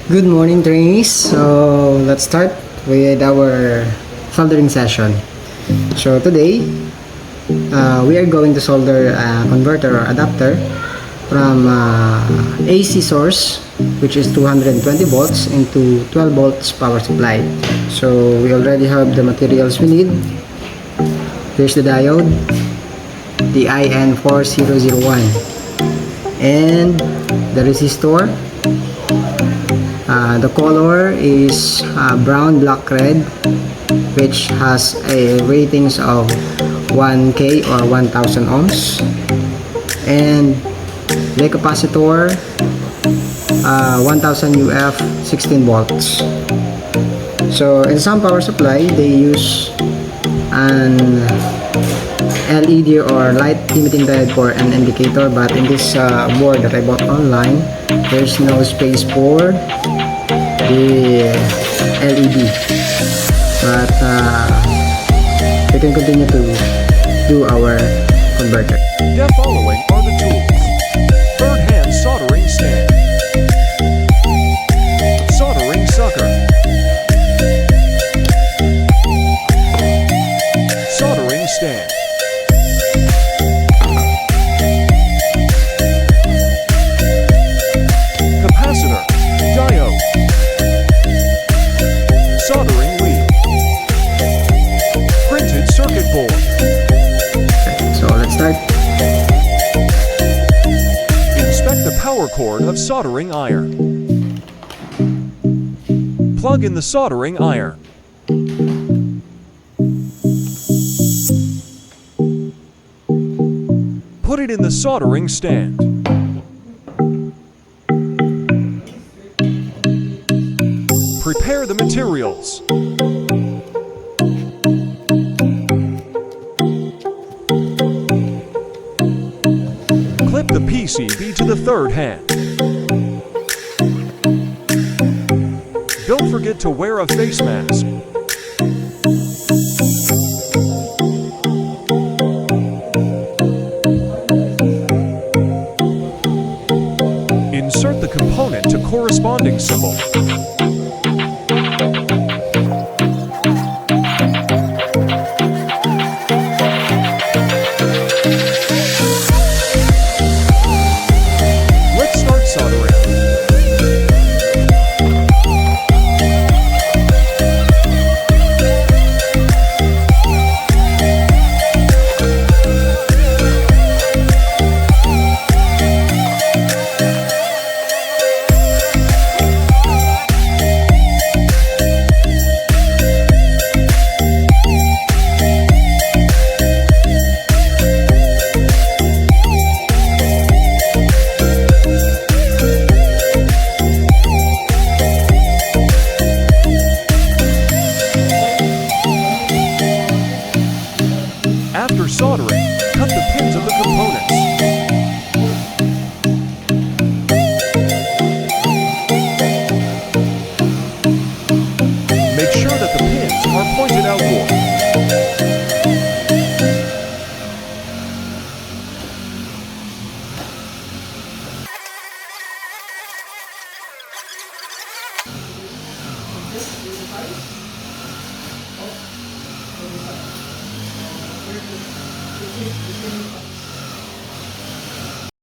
Good morning, trainees. So let's start with our soldering session. So today, we are going to solder a converter or adapter from AC source, which is 220 volts, into 12 volts power supply. So we already have the materials we need. Here's the diode, the IN4001, and the resistor. The color is brown, black, red, which has a ratings of 1K or 1000 ohms, and the capacitor 1000 UF 16 volts. So in some power supply they use an LED or light emitting diode for an indicator, but in this board that I bought online, there's no space for the LED, but we can continue to do our converter. The following are the tools: third hand soldering stand, soldering sucker, soldering stand, capacitor, diode, soldering wheel, printed circuit board. So let's start. Inspect the power cord of soldering iron. Plug in the soldering iron. Put it in the soldering stand. Prepare the materials. Clip the PCB to the third hand. Don't forget to wear a face mask. Insert the component to corresponding symbol. Let's start soldering. After soldering, cut the pins of the components. Make sure that the pins are pointed outward.